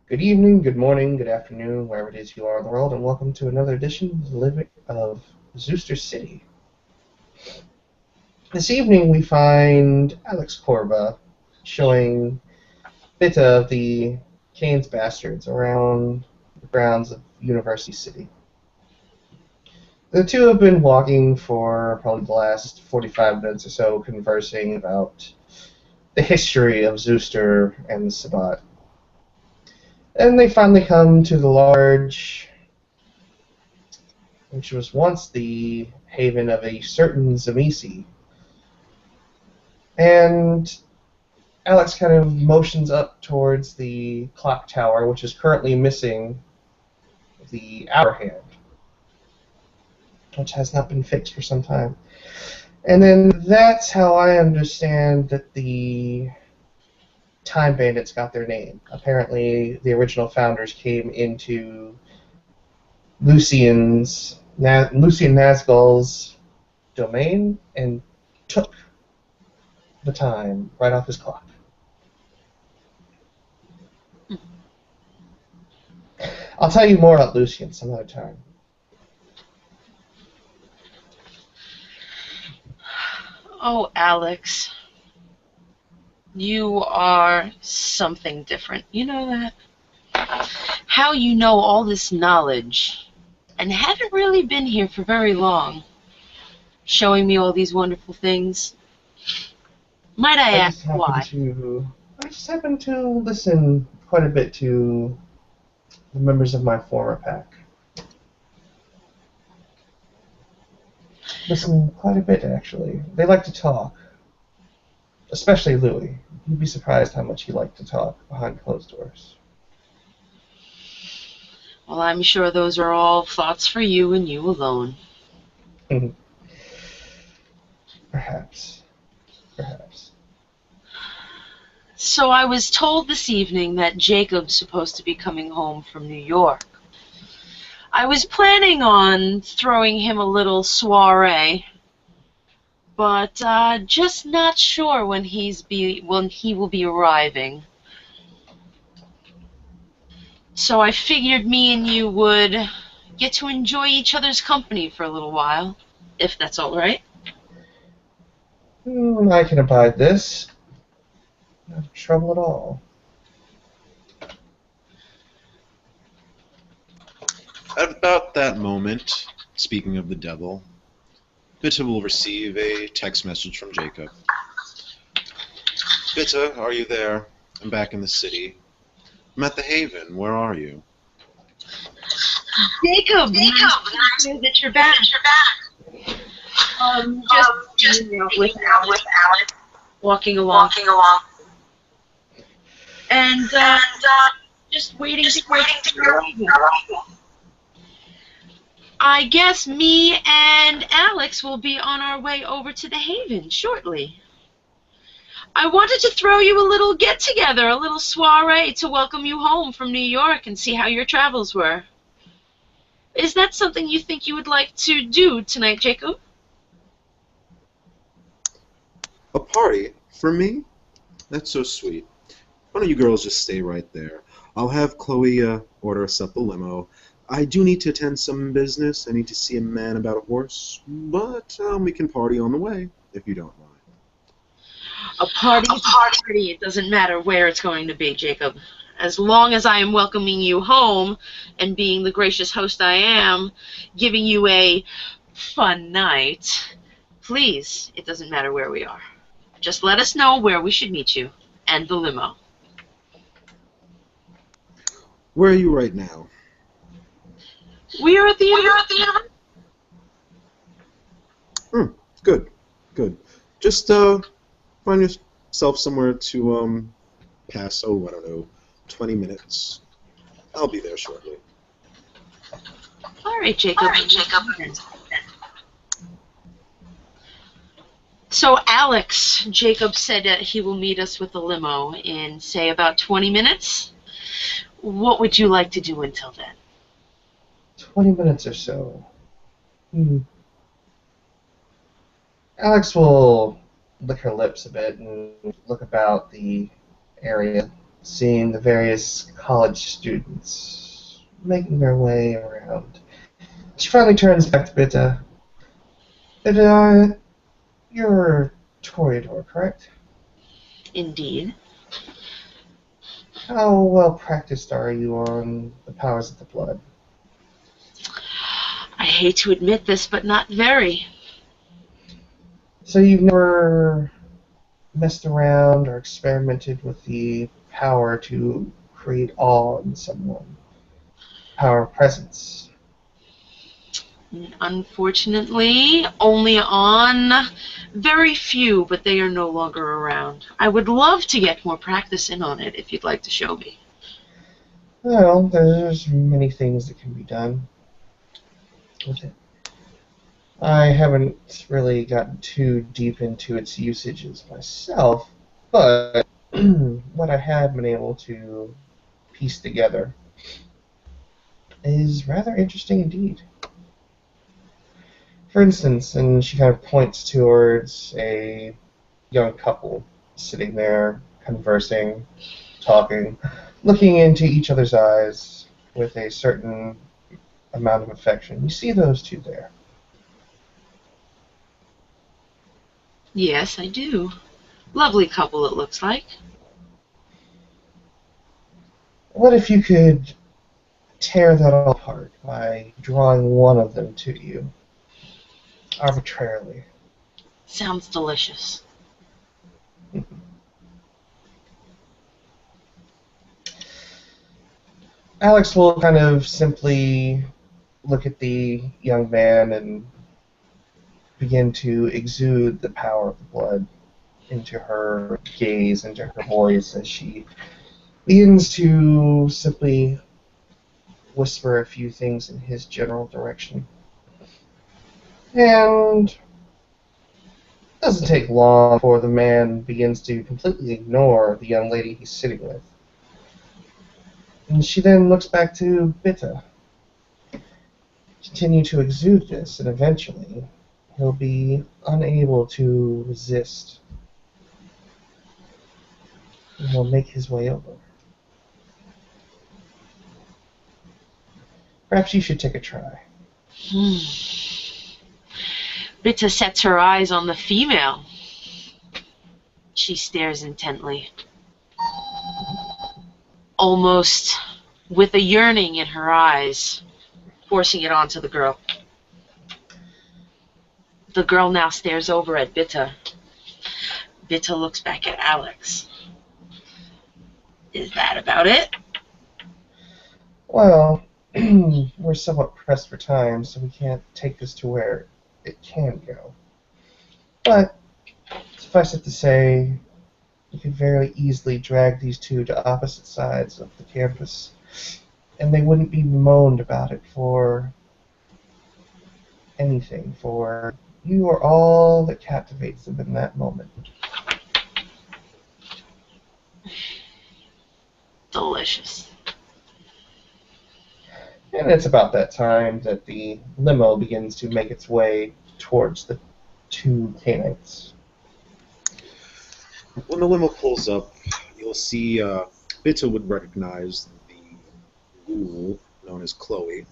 Good evening, good morning, good afternoon, wherever it is you are in the world, and welcome to another edition of Zooster City. This evening we find Alex Corba showing Bitte of the Cain's Bastards around the grounds of University City. The two have been walking for probably the last 45 minutes or so, conversing about the history of Zooster and the Sabbat. And they finally come to the large, which was once the haven of a certain Zamisi. And Alex kind of motions up towards the clock tower, which is currently missing the hour hand, which has not been fixed for some time. And then that's how I understand that the Time Bandits got their name. Apparently, the original founders came into Lucian Nazgul's domain and took the time right off his clock. I'll tell you more about Lucian some other time. Oh, Alex. You are something different. You know that? How you know all this knowledge and haven't really been here for very long, showing me all these wonderful things. Might I ask why? I just happen to listen quite a bit to the members of my former pack. Listen quite a bit, actually. They like to talk. Especially Louis. You'd be surprised how much he liked to talk behind closed doors. Well, I'm sure those are all thoughts for you and you alone. Perhaps. So I was told this evening that Jacob's supposed to be coming home from New York. I was planning on throwing him a little soiree, but just not sure when he will be arriving. So I figured me and you would get to enjoy each other's company for a little while, if that's all right. I can abide this. No trouble at all. At about that moment, speaking of the devil, Bitte will receive a text message from Jacob. Bitte, are you there? I'm back in the city. I'm at the Haven. Where are you? Jacob, nice to know that you're back. Just with Alex, walking along. And just waiting to go. I guess me and Alex will be on our way over to the Haven shortly. I wanted to throw you a little get-together, a little soiree to welcome you home from New York and see how your travels were. Is that something you think you would like to do tonight, Jacob? A party? For me? That's so sweet. Why don't you girls just stay right there? I'll have Chloe order us up a limo. I do need to attend some business. I need to see a man about a horse. But we can party on the way, if you don't mind. A party is a party. It doesn't matter where it's going to be, Jacob. As long as I am welcoming you home and being the gracious host I am, giving you a fun night, please, it doesn't matter where we are. Just let us know where we should meet you, and the limo. Where are you right now? We are at the university. Good. Just find yourself somewhere to pass, I don't know, 20 minutes. I'll be there shortly. All right, Jacob. So, Alex, Jacob said that he will meet us with a limo in, say, about 20 minutes. What would you like to do until then? 20 minutes or so. Alex will lick her lips a bit and look about the area seeing the various college students making their way around. She finally turns back to Bitte. Bitte, you're Toreador, correct? Indeed. How well practiced are you on the powers of the blood? I hate to admit this, but not very. So you've never messed around or experimented with the power to create awe in someone? Power of presence? Unfortunately, only on very few, but they are no longer around. I would love to get more practice in on it if you'd like to show me. Well, there's many things that can be done with it. I haven't really gotten too deep into its usages myself, but what I have been able to piece together is rather interesting indeed. For instance, and she kind of points towards a young couple sitting there conversing, talking, looking into each other's eyes with a certain amount of affection. You see those two there. Yes, I do. Lovely couple, it looks like. What if you could tear that all apart by drawing one of them to you arbitrarily? Sounds delicious. Alex will kind of simply look at the young man and begin to exude the power of the blood into her gaze, into her voice, as she begins to simply whisper a few things in his general direction. And it doesn't take long before the man begins to completely ignore the young lady he's sitting with. And she then looks back to Bitte. Continue to exude this, and eventually he'll be unable to resist. And he'll make his way over. Perhaps you should take a try. Bitte sets her eyes on the female. She stares intently, almost with a yearning in her eyes, forcing it onto the girl. The girl now stares over at Bitte. Bitte looks back at Alex. Is that about it? Well, we're somewhat pressed for time, so we can't take this to where it can go. But suffice it to say, you could very easily drag these two to opposite sides of the campus, and they wouldn't be bemoaned about it for anything, for you are all that captivates them in that moment. Delicious. And it's about that time that the limo begins to make its way towards the two Canaanites. When the limo pulls up, you'll see Bitte would recognize the ghoul known as Chloe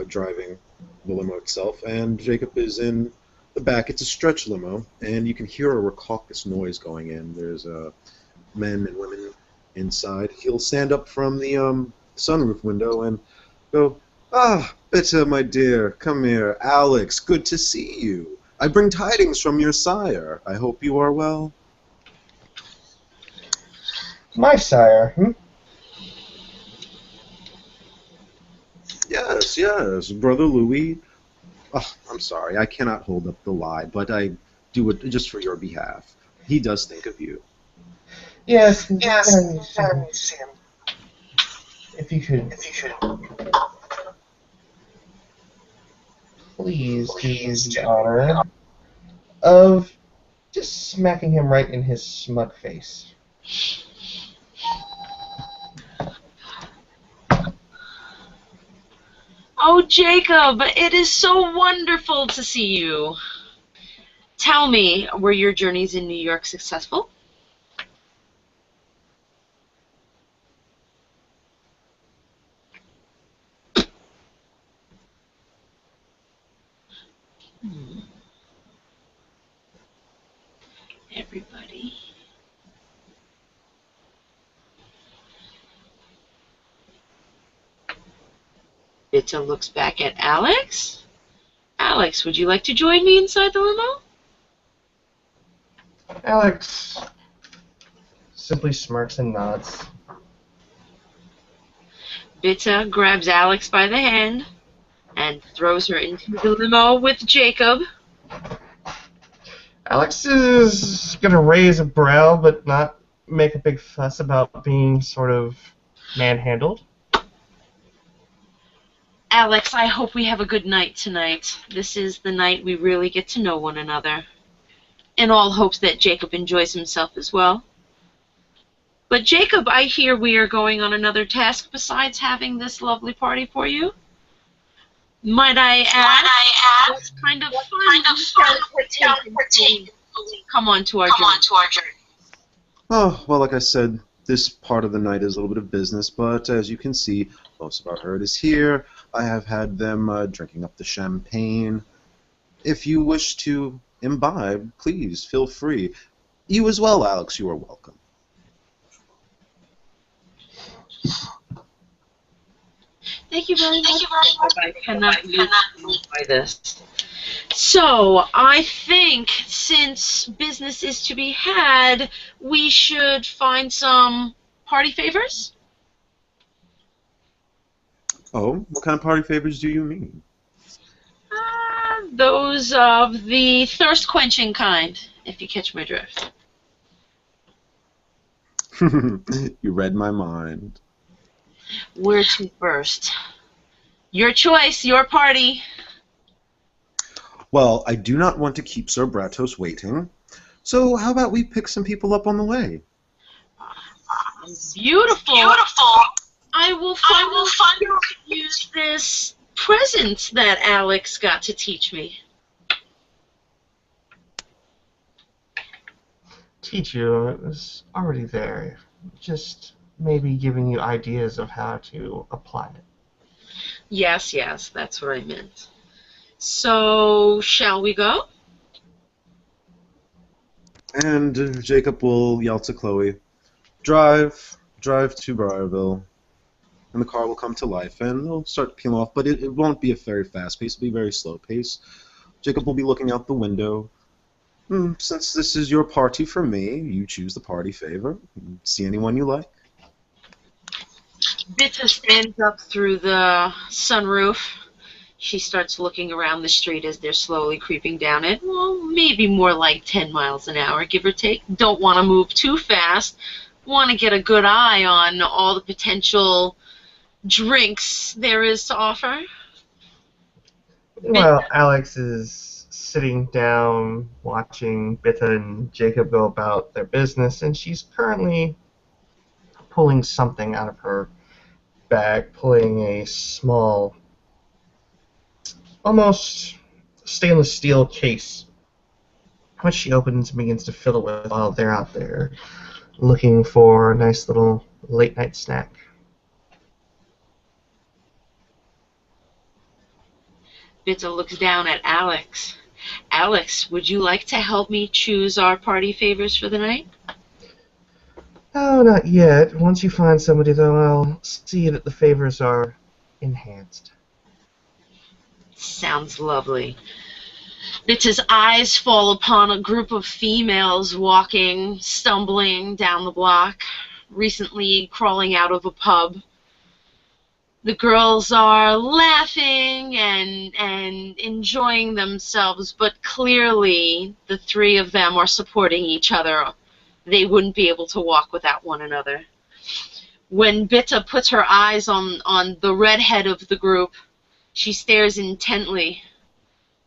driving the limo itself, and Jacob is in the back. It's a stretch limo, and you can hear a raucous noise going in. There's men and women inside. He'll stand up from the sunroof window and go, "Ah, Bitte, my dear, come here. Alex, good to see you. I bring tidings from your sire. I hope you are well." My sire, Yes, yes, Brother Louis. Oh, I'm sorry, I cannot hold up the lie, but I do it just for your behalf. He does think of you. Yes, Yes, if you could please do me the honor of just smacking him right in his smug face. Oh, Jacob, it is so wonderful to see you. Tell me, were your journeys in New York successful? Hmm. Everybody. Bitte looks back at Alex. Alex, would you like to join me inside the limo? Alex simply smirks and nods. Bitte grabs Alex by the hand and throws her into the limo with Jacob. Alex is gonna raise a brow, but not make a big fuss about being sort of manhandled. Alex, I hope we have a good night tonight. This is the night we really get to know one another. In all hopes that Jacob enjoys himself as well. But Jacob, I hear we are going on another task besides having this lovely party for you. Might I ask what kind of fun you shall partake in come on to our journey? Oh, well, like I said, this part of the night is a little bit of business, but as you can see, most of our herd is here. I have had them drinking up the champagne. If you wish to imbibe, please feel free. You as well, Alex, you are welcome. Thank you very much. I cannot wait by this. So, I think since business is to be had, we should find some party favors. Oh, what kind of party favors do you mean? Those of the thirst-quenching kind, if you catch my drift. You read my mind. Where to first? Your choice, your party. Well, I do not want to keep Sir Bratos waiting, so how about we pick some people up on the way? Beautiful. I will use this present that Alex got to teach me. Teach you, it was already there. Just maybe giving you ideas of how to apply it. Yes, that's what I meant. So, shall we go? And Jacob will yell to Chloe, drive to Briarville. And the car will come to life, and they'll start to peel off, but it won't be a very fast pace. It'll be a very slow pace. Jacob will be looking out the window. Since this is your party for me, you choose the party favor. See anyone you like? Bitte stands up through the sunroof. She starts looking around the street as they're slowly creeping down it. Well, maybe more like 10 miles an hour, give or take. Don't want to move too fast. Want to get a good eye on all the potential drinks there is to offer. Well, Alex is sitting down watching Bitte and Jacob go about their business, and she's currently pulling something out of her bag, pulling a small, almost stainless steel case, which she opens and begins to fill it with while they're out there looking for a nice little late night snack. Bitte looks down at Alex. Alex, would you like to help me choose our party favors for the night? Oh, not yet. Once you find somebody, though, I'll see that the favors are enhanced. Sounds lovely. Bitte's eyes fall upon a group of females walking, stumbling down the block, recently crawling out of a pub. The girls are laughing and enjoying themselves, but clearly the three of them are supporting each other. They wouldn't be able to walk without one another. When Bitte puts her eyes on the redhead of the group, she stares intently.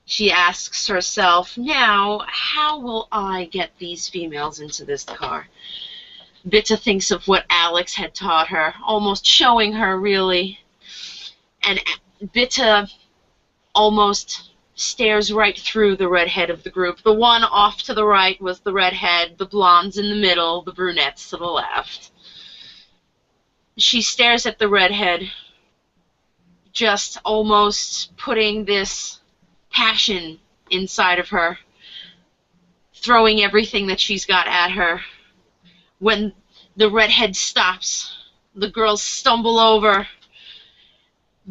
She asks herself, now, how will I get these females into this car? Bitte thinks of what Alex had taught her, almost showing her, really. And Bitte almost stares right through the redhead of the group. The one off to the right was the redhead, the blondes in the middle, the brunettes to the left. She stares at the redhead, just almost putting this passion inside of her, throwing everything that she's got at her. When the redhead stops, the girls stumble over.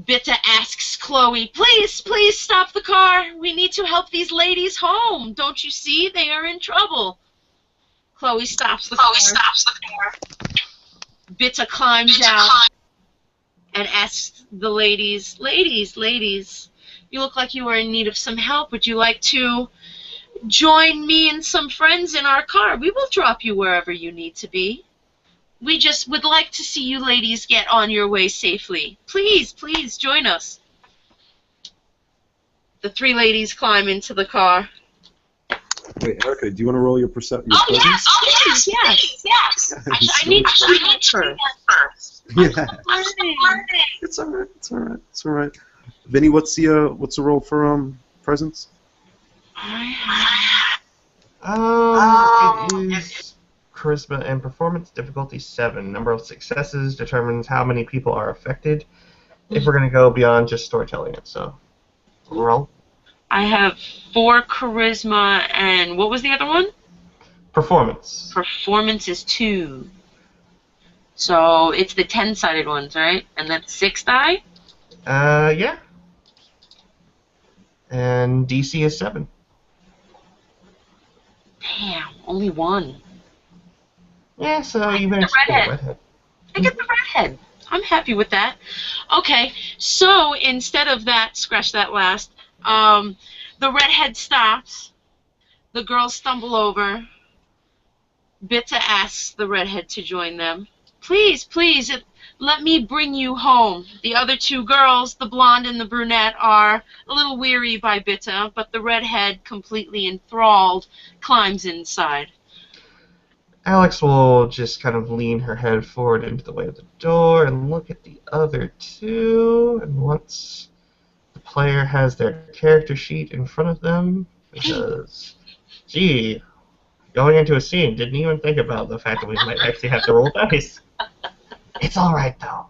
Bitte asks Chloe, please, please stop the car. We need to help these ladies home. Don't you see? They are in trouble. Chloe stops the car. Bitte climbs out and asks the ladies, ladies, you look like you are in need of some help. Would you like to join me and some friends in our car? We will drop you wherever you need to be. We just would like to see you ladies get on your way safely. Please, please join us. The three ladies climb into the car. Wait, Erica, do you want to roll your presence? Oh, yes. I need to see that first. Yeah. It's alright. Vinny, what's the roll for presence? It is charisma and performance, difficulty 7. Number of successes determines how many people are affected. If we're going to go beyond just storytelling it, so roll. I have 4 charisma and what was the other one? Performance. Performance is 2. So it's the 10-sided ones, right? And that's 6 die? Yeah. And DC is 7. Damn, only 1. Yeah, so you managed to get the redhead. I get the redhead. I'm happy with that. Okay, so instead of that, scratch that last, the redhead stops. The girls stumble over. Bitte asks the redhead to join them. Please, please, let me bring you home. The other 2 girls, the blonde and the brunette, are a little weary by Bitte, but the redhead, completely enthralled, climbs inside. Alex will just kind of lean her head forward into the way of the door and look at the other 2. And once the player has their character sheet in front of them, because, gee, going into a scene, didn't even think about the fact that we might actually have to roll dice. It's alright, though.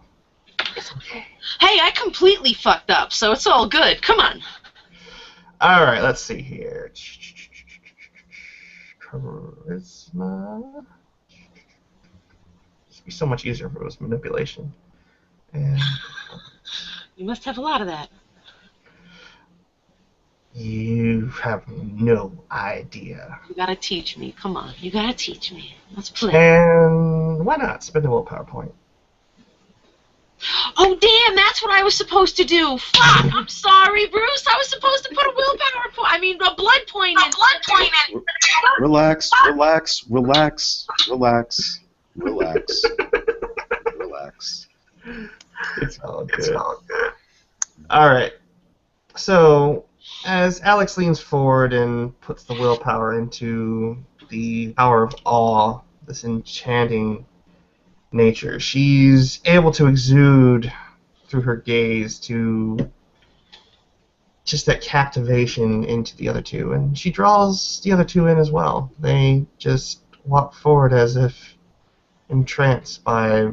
It's okay. Hey, I completely fucked up, so it's all good. Come on. Alright, let's see here. Charisma. It'd be so much easier if it was manipulation. And You must have a lot of that. you have no idea. You gotta teach me. Come on. You gotta teach me. Let's play. And why not spend a willpower point? Oh, damn, that's what I was supposed to do. Fuck, I'm sorry, Bruce. I was supposed to put a willpower point. I mean, a blood point in. Relax. It's all good. Alright. So, as Alex leans forward and puts the willpower into the power of awe, this enchanting nature, she's able to exude through her gaze to just that captivation into the other 2, and she draws the other 2 in as well. They just walk forward as if entranced by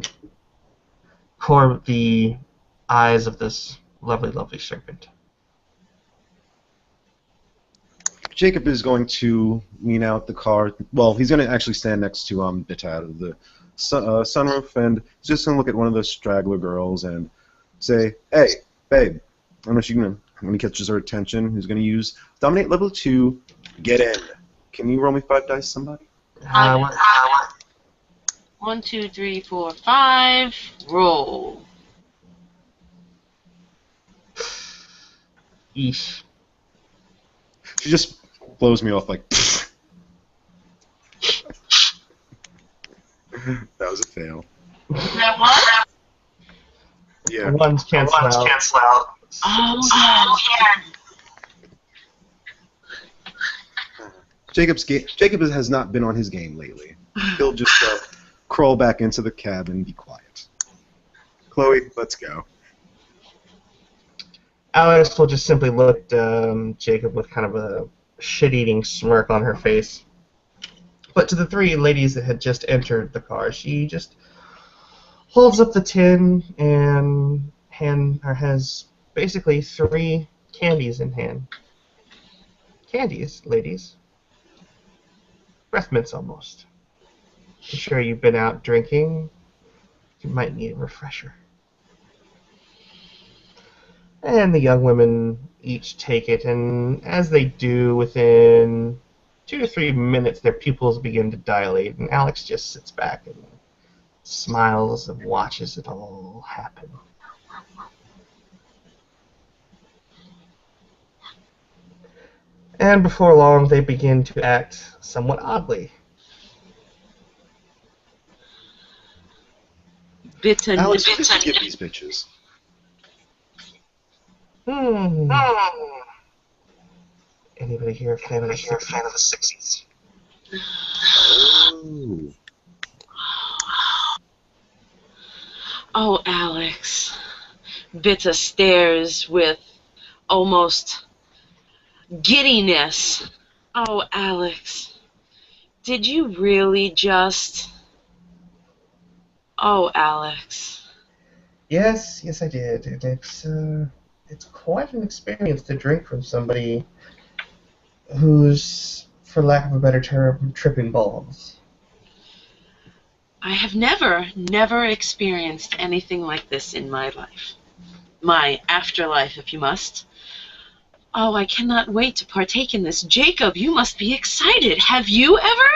the eyes of this lovely, lovely serpent. Jacob is going to lean out the car. Well, he's going to actually stand next to Bitte out of the sunroof, and he's just going to look at one of those straggler girls and say, "Hey, babe." I don't know if she can. When he catches her attention, he's going to use Dominate Level 2. Get in. Can you roll me 5 dice, somebody? 1, 2, 3, 4, 5. Roll. Eesh. She just blows me off like. That was a fail. That what? Yeah. Ones cancel out. Oh, yeah. Jacob has not been on his game lately. He'll just crawl back into the cab and be quiet. Chloe, let's go. Alex will just simply look at Jacob with kind of a shit-eating smirk on her face. But to the 3 ladies that had just entered the car, she just holds up the tin and has basically 3 candies in hand. candies, ladies. Breath mints almost. I'm sure you've been out drinking. You might need a refresher. And the young women each take it, and as they do, within 2 to 3 minutes, their pupils begin to dilate, and Alex just sits back and smiles and watches it all happen. And before long, they begin to act somewhat oddly. Bitte, Alex, what did you give these bitches? Hmm. Anybody here a fan of the 60s? Oh. Oh, Alex. Bitte stares with almost giddiness. Oh, Alex. Did you really just... Oh, Alex. Yes, I did. And it's quite an experience to drink from somebody who's, for lack of a better term, tripping balls. I have never experienced anything like this in my life. My afterlife, if you must. Oh, I cannot wait to partake in this. Jacob, you must be excited. Have you ever?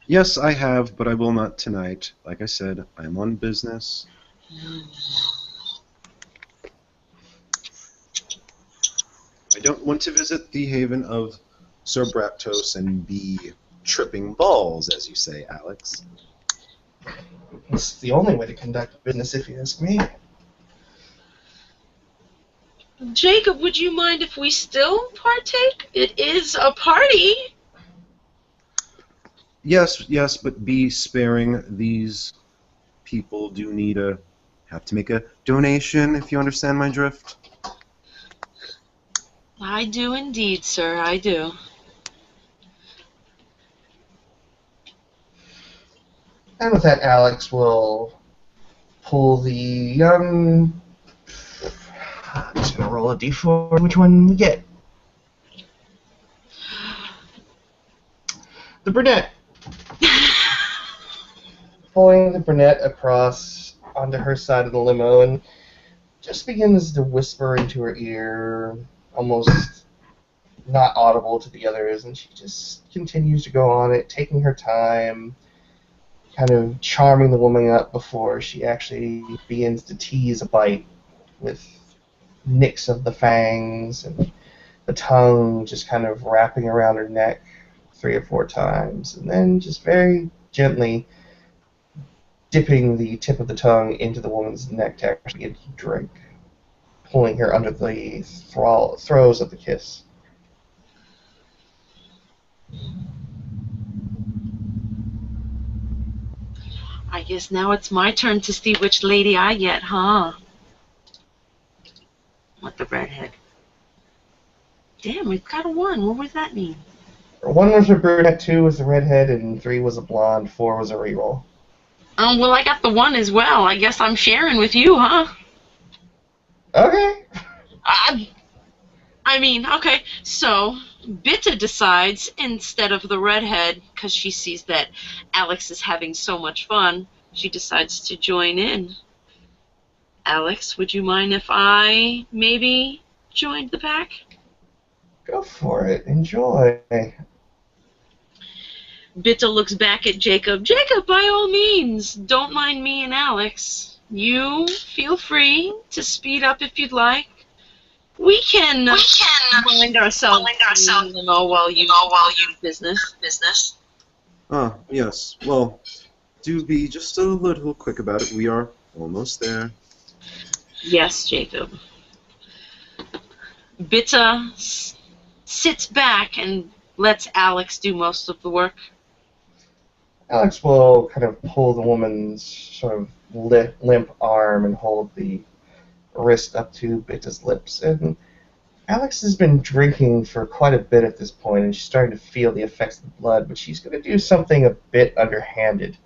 Yes, I have, but I will not tonight. Like I said, I am on business. I don't want to visit the haven of Sir Braptos and be tripping balls, as you say, Alex. It's the only way to conduct business, if you ask me. Jacob, would you mind if we still partake? It is a party. Yes, but be sparing. These people do have to make a donation, if you understand my drift. I do indeed, sir, I do. And with that, Alex will pull the I'm just gonna roll a d4. Which one we get? The brunette. Pulling the brunette across onto her side of the limo and just begins to whisper into her ear, almost not audible to the others, and she just continues to go on it, taking her time, kind of charming the woman up before she actually begins to tease a bite with nicks of the fangs and the tongue just kind of wrapping around her neck 3 or 4 times, and then just very gently dipping the tip of the tongue into the woman's neck to actually get to drink, pulling her under the throes of the kiss. I guess now it's my turn to see which lady I get, huh? What, the redhead? Damn, we've got a 1. What would that mean? 1 was a brunette, 2 was a redhead, and 3 was a blonde, 4 was a reroll. Well, I got the 1 as well. I guess I'm sharing with you, huh? Okay. I mean, okay, so Bitte decides, instead of the redhead, because she sees that Alex is having so much fun, she decides to join in. Alex, would you mind if I maybe joined the pack? Go for it. Enjoy. Bitte looks back at Jacob. Jacob, by all means, don't mind me and Alex. You feel free to speed up if you'd like. We can mind ourselves in the limo while you do business. Ah, yes. Well, do be just a little quick about it. We are almost there. Yes, Jacob. Bitte sits back and lets Alex do most of the work. Alex will kind of pull the woman's sort of limp arm and hold the wrist up to Bitte's lips. And Alex has been drinking for quite a bit at this point, and she's starting to feel the effects of the blood, but she's going to do something a bit underhanded.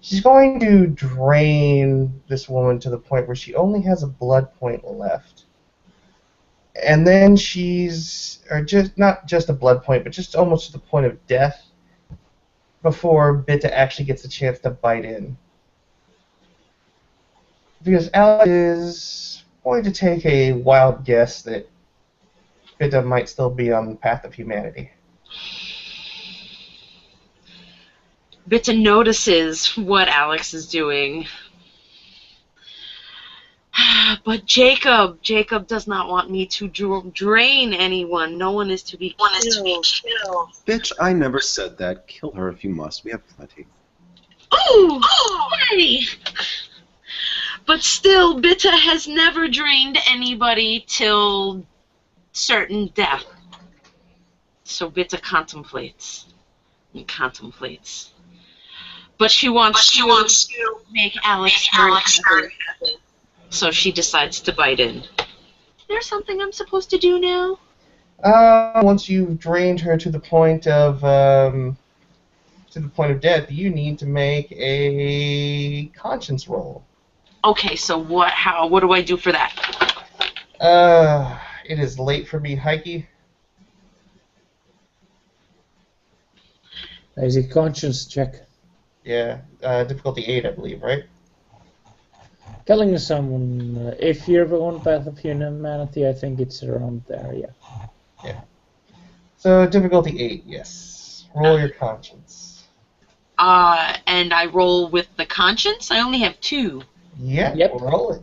She's going to drain this woman to the point where she only has a blood point left. and then she's, or just not just a blood point, but just almost to the point of death before Bitte actually gets a chance to bite in. Because Alex is going to take a wild guess that Bitte might still be on the path of humanity. Bitte notices what Alex is doing. But Jacob does not want me to drain anyone. No one is to be killed. Bitch, I never said that. Kill her if you must. We have plenty. Oh, hey! But still, Bitte has never drained anybody till certain death. So Bitte contemplates. And contemplates. But she wants to make Alex hurt. So she decides to bite in. Is there something I'm supposed to do now? Once you've drained her to the point of death, you need to make a conscience roll. Okay, so what do I do for that? It is late for me, Heike. Is it conscience check? Yeah, difficulty 8, I believe, right? Killing someone, if you're on path of humanity, I think it's around there, yeah. Yeah. So difficulty 8, yes. Roll your conscience. And I roll with the conscience? I only have 2. Yeah, Yep. roll it.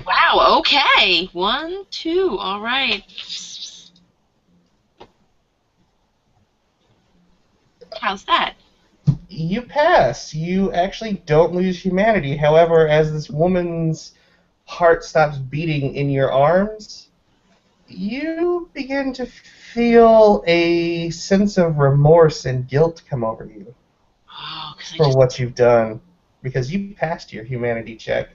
Wow, okay. 1, 2, alright. How's that? You pass. You actually don't lose humanity. However, as this woman's heart stops beating in your arms, you begin to feel a sense of remorse and guilt come over you for what you've done. Because you passed your humanity check,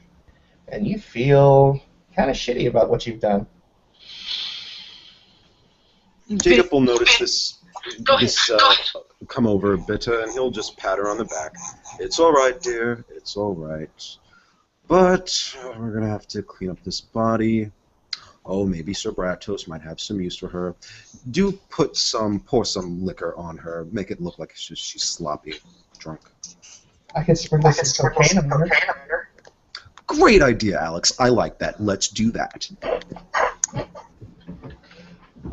and you feel kind of shitty about what you've done. Jacob will notice this come over Bitte, and he'll just pat her on the back. It's all right, dear. It's all right. But we're going to have to clean up this body. Oh, maybe Sir Bratos might have some use for her. Do pour some liquor on her. Make it look like she's sloppy, drunk. I can sprinkle some cocaine on her. Great idea, Alex. I like that. Let's do that.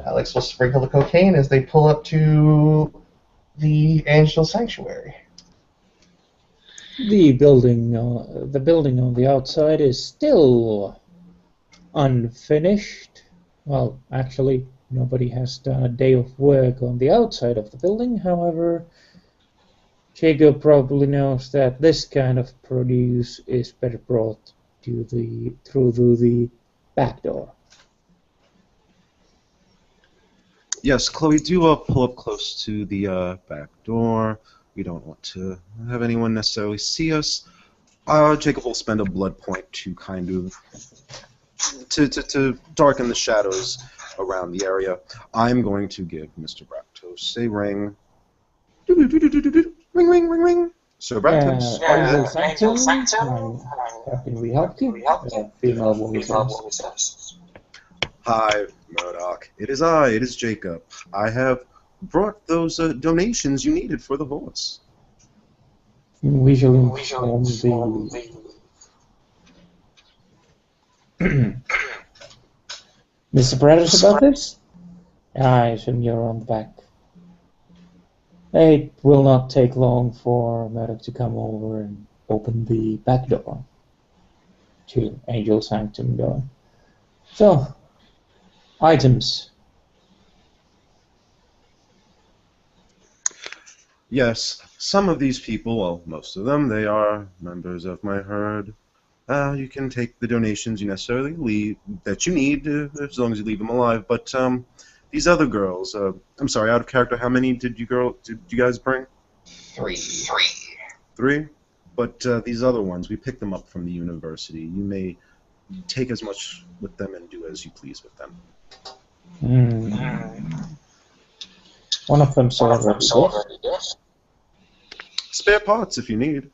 Alex will sprinkle the cocaine as they pull up to the Angel Sanctuary. The building on the outside is still unfinished. Well, actually, nobody has done a day of work on the outside of the building. However, Jacob probably knows that this kind of produce is better brought through the back door. Yes, Chloe, do pull up close to the back door. We don't want to have anyone necessarily see us. Jacob will spend a blood point to kind of to darken the shadows around the area. I'm going to give Mr. Bratos a ring. Ring, ring, ring, ring. Sir Bratos. Angel Sanctum. How can we help you? Female woman says. Hi, Murdoch. It is Jacob. I have brought those donations you needed for the horse. We shall inform the... Mr. Bratos about this? I assume you're on the back. It will not take long for Murdoch to come over and open the back door to Angel Sanctum door. So, items. Yes, some of these people, well, most of them, they are members of my herd. You can take the donations you necessarily that you need, as long as you leave them alive. But these other girls, I'm sorry, out of character, how many did you guys bring? 3. 3? But these other ones, we picked them up from the university. You may take as much with them and do as you please with them. One of them sold already. Spare parts if you need.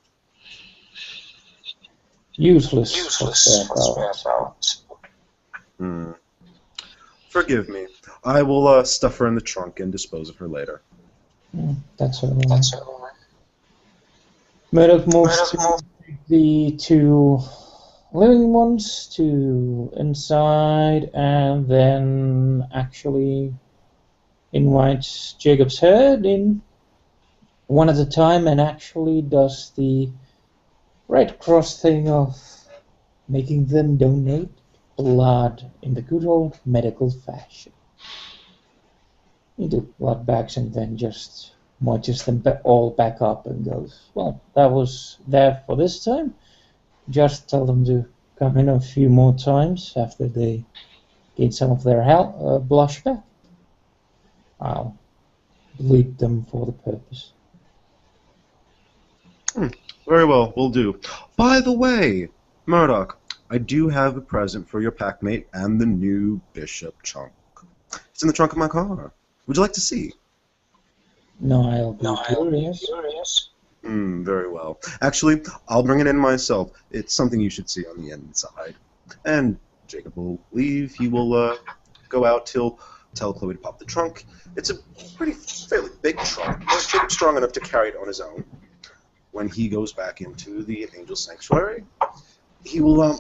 Useless for spare parts. Forgive me. I will stuff her in the trunk and dispose of her later. That's all right. Murdoch moves to the two living ones to inside, and then actually invites Jacob's head in one at a time, and actually does the Red Cross thing of making them donate blood in the good old medical fashion into blood bags, and then just marches them all back up and goes, well, that was there for this time. Just tell them to come in a few more times after they gain some of their blush back. I'll bleed them for the purpose. Very well, will do. By the way, Murdoch, I do have a present for your packmate and the new Bishop trunk. It's in the trunk of my car. Would you like to see? No, I'll be curious. Very well. Actually, I'll bring it in myself. It's something you should see on the inside. And Jacob will leave. He will go out. He'll tell Chloe to pop the trunk. It's a fairly big trunk. Jacob's strong enough to carry it on his own. When he goes back into the Angel Sanctuary, he will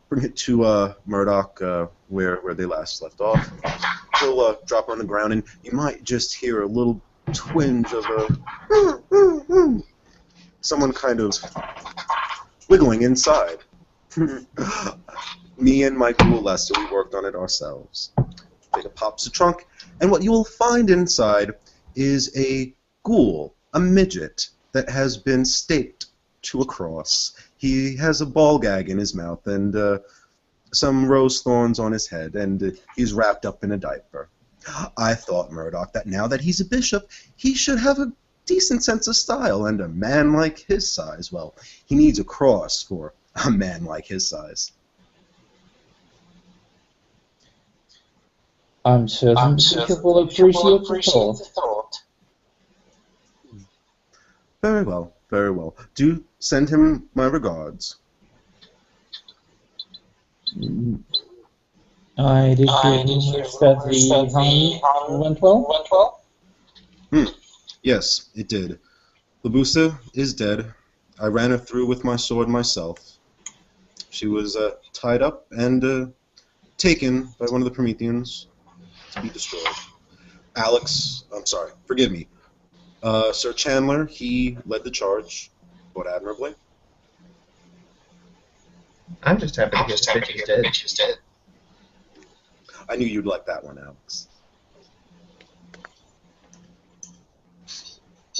bring it to Murdoch where they last left off. He'll drop her on the ground, and you might just hear a little twinge of someone kind of wiggling inside. Me and my ghoul Lester, we worked on it ourselves. Jacob pops the trunk, and what you will find inside is a ghoul, a midget, that has been staked to a cross. He has a ball gag in his mouth and some rose thorns on his head, and he's wrapped up in a diaper. I thought, Murdoch, that now that he's a bishop, he should have a decent sense of style, and a man like his size, well, he needs a cross for a man like his size. I'm certain the bishop will appreciate the thought. Very well, very well. Do send him my regards. I did hear that the hunt went well? Yes, it did. Labusa is dead. I ran her through with my sword myself. She was tied up and taken by one of the Prometheans to be destroyed. Forgive me. Sir Chandler, he led the charge, fought admirably. I'm just happy to get the bitch is dead. I knew you'd like that one, Alex.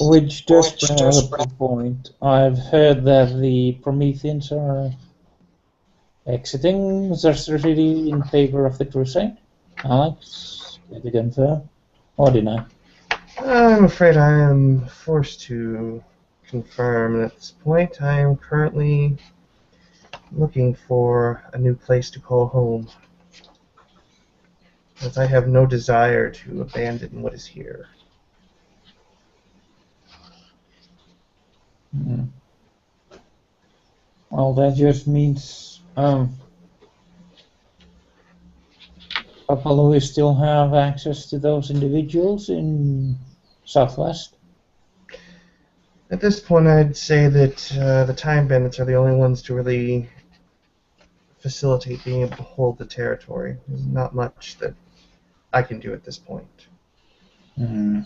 Which does bring up a point. I've heard that the Prometheans are exiting Zerster City in favor of the Crusade. Alex, did you confirm or deny? I'm afraid I am forced to confirm at this point. I am currently looking for a new place to call home, as I have no desire to abandon what is here. Well, that just means Papalui still have access to those individuals in Southwest? At this point, I'd say that the Time Bandits are the only ones to really facilitate being able to hold the territory. There's not much that I can do at this point. Oh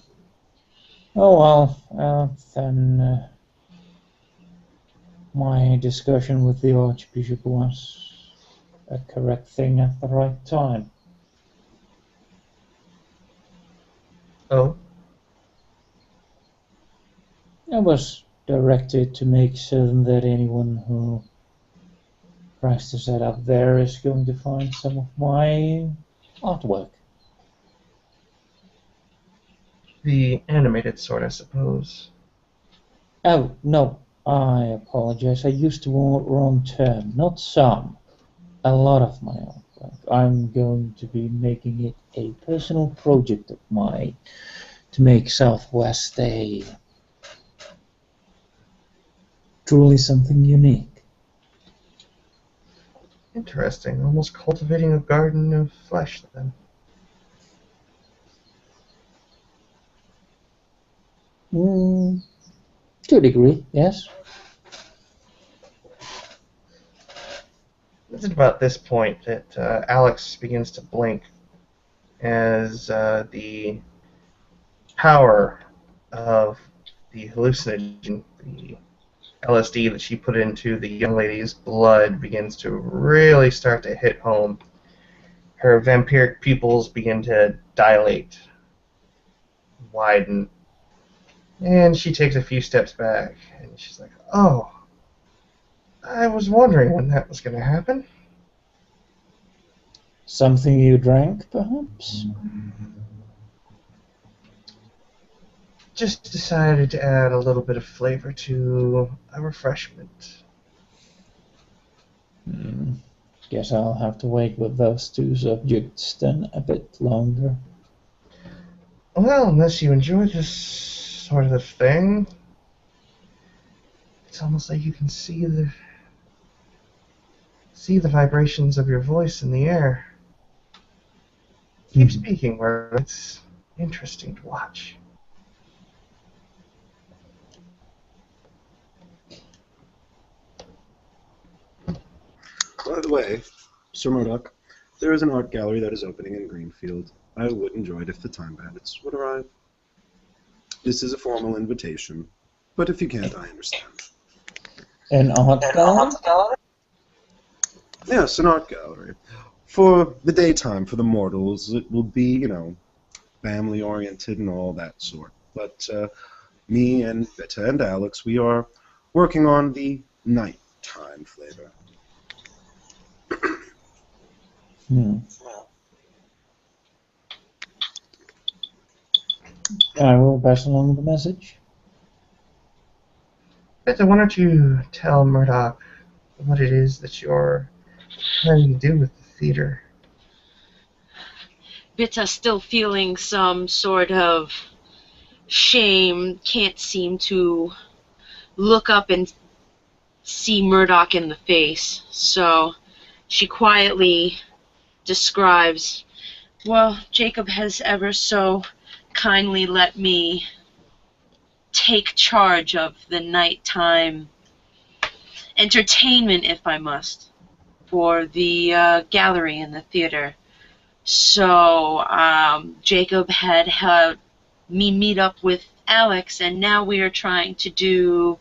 well, then my discussion with the Archbishop was a correct thing at the right time. Oh? It was directed to make certain that anyone who tries to set up there is going to find some of my artwork. The animated sort, I suppose. Oh, no, I apologize. I used the wrong term. Not some. A lot of my artwork. I'm going to be making it a personal project of mine to make Southwest a truly something unique. Interesting. Almost cultivating a garden of flesh, then. Mm, to a degree, yes. It's at about this point that Alex begins to blink as the power of the hallucinogen, the LSD that she put into the young lady's blood, begins to really start to hit home. Her vampiric pupils begin to dilate, widen, and she takes a few steps back, and she's like, "Oh, I was wondering when that was going to happen." Something you drank, perhaps? Just decided to add a little bit of flavor to a refreshment. Guess I'll have to wait with those two subjects then a bit longer. Well, unless you enjoy this sort of thing, it's almost like you can see the vibrations of your voice in the air. Keep speaking, where it's interesting to watch. By the way, Sir Murdoch, there is an art gallery that is opening in Greenfield. I would enjoy it if the Time Bandits would arrive. This is a formal invitation, but if you can't, I understand. An art gallery? Yes, an art gallery. For the daytime, for the mortals, it will be, family-oriented and all that sort. But me and Bitte and Alex, we are working on the nighttime flavor. I will pass along the message. Betta, why don't you tell Murdoch what it is that you're planning to do with the theater? Bitte, still feeling some sort of shame, can't seem to look up and see Murdoch in the face. So she quietly describes, well, Jacob has ever so kindly let me take charge of the nighttime entertainment, if I must, for the gallery in the theater. So Jacob had me meet up with Alex, and now we are trying to do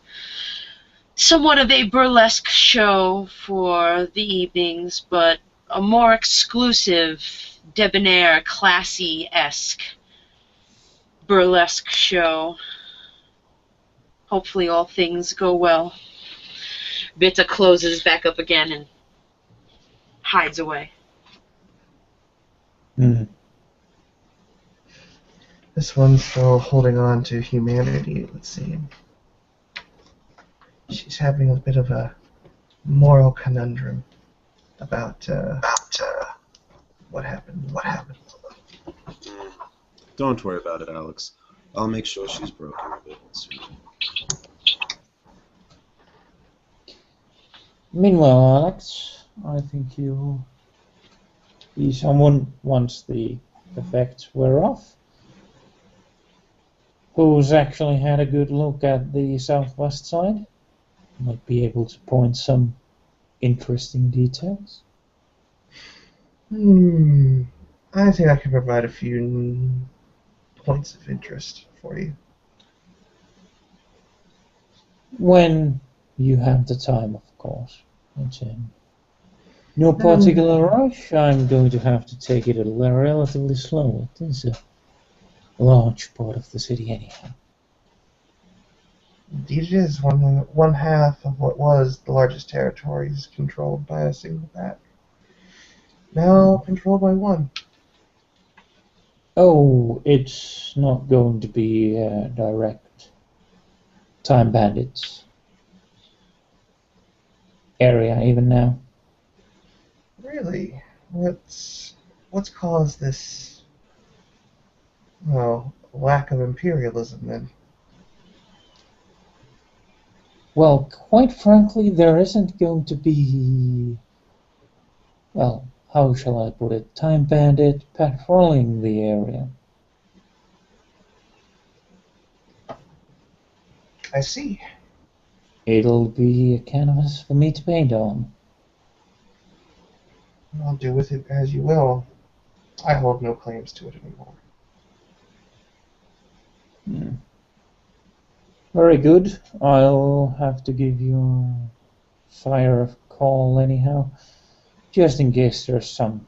somewhat of a burlesque show for the evenings, but a more exclusive, debonair, classy-esque burlesque show. Hopefully all things go well. Bitte closes back up again and hides away. This one's still holding on to humanity, it would seem. She's having a bit of a moral conundrum about what happened. Don't worry about it, Alex. I'll make sure she's broken a bit soon. Meanwhile, Alex, I think you'll be someone once the effects wear off, who's actually had a good look at the southwest side. Might be able to point some interesting details. I think I can provide a few points of interest for you. When you have the time, of course. It's in no particular rush. I'm going to have to take it relatively slow. It is a large part of the city anyhow. Indeed it is. One half of what was the largest territory is controlled by a single pack. Now controlled by one. Oh, it's not going to be direct Time Bandits area even now. Really? What's caused this, well, lack of imperialism then? Well, quite frankly, there isn't going to be, well, how shall I put it, Time Bandit patrolling the area. I see. It'll be a canvas for me to paint on. I'll do with it as you will. I hold no claims to it anymore. Hmm. Very good. I'll have to give your sire a call anyhow, just in case there's some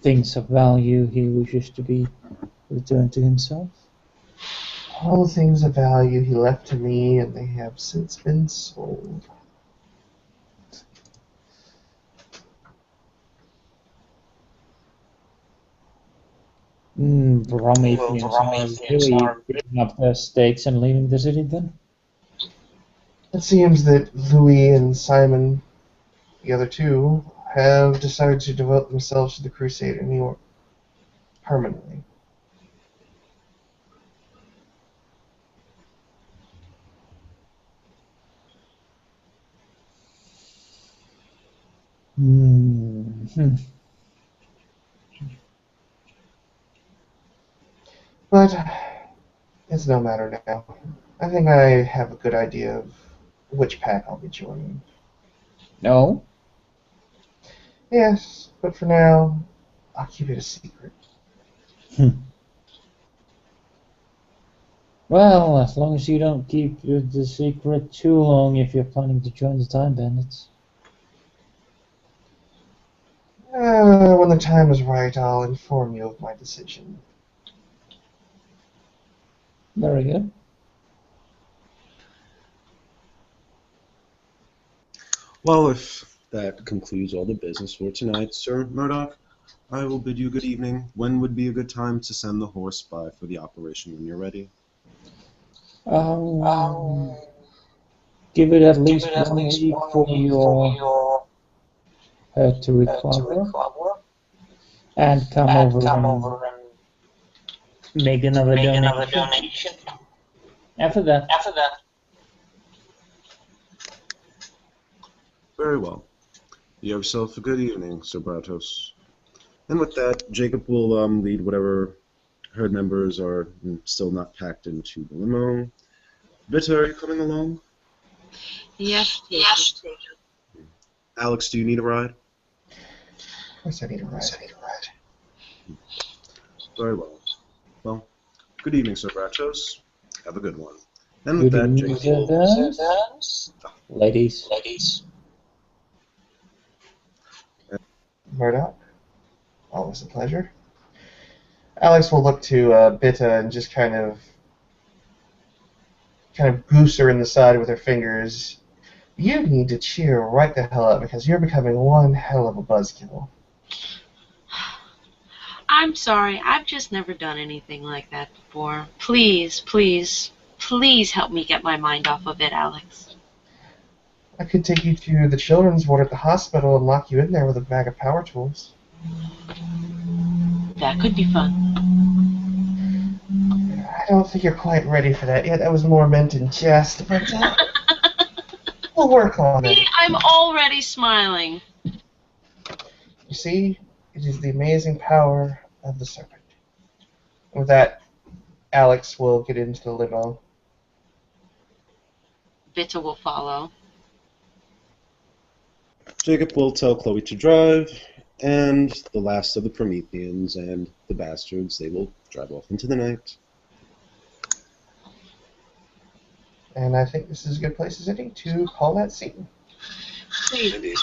things of value he wishes to be returned to himself. All the things of value he left to me, and they have since been sold. Prometheans are really picking up their stakes and leaving the city then? It seems that Louis and Simon, the other two, have decided to devote themselves to the crusade in New York permanently. Hmm. But it's no matter now. I think I have a good idea of which pack I'll be joining. No? Yes, but for now, I'll keep it a secret. Well, as long as you don't keep the secret too long if you're planning to join the Time Bandits. When the time is right, I'll inform you of my decision. Very good. Well, if that concludes all the business for tonight, Sir Murdoch, I will bid you good evening. When would be a good time to send the horse by for the operation when you're ready? Give it at least 1 week for your head to recover, and come over and make another donation. After that. Very well. You have yourself a good evening, Sir Bratos. And with that, Jacob will lead whatever herd members are still not packed into the limo. Bitte, are you coming along? Yes. Alex, do you need a ride? Of course I need a ride. Very well. Well, good evening, Sir Bratos. Have a good one. And with Good that, evening, Jacob will... ladies. Murdoch, always a pleasure. Alex will look to Bitta and just kind of goose her in the side with her fingers. You need to cheer right the hell up because you're becoming one hell of a buzzkill. I'm sorry. I've just never done anything like that before. Please help me get my mind off of it, Alex. I could take you to the children's ward at the hospital and lock you in there with a bag of power tools. That could be fun. I don't think you're quite ready for that yet. That was more meant in jest, but we'll work on it. See, I'm already smiling. You see, it is the amazing power of the serpent. With that, Alex will get into the limo. Bitte will follow. Jacob will tell Chloe to drive, and the last of the Prometheans and the bastards, they will drive off into the night. And I think this is a good place as any to call that scene. Please.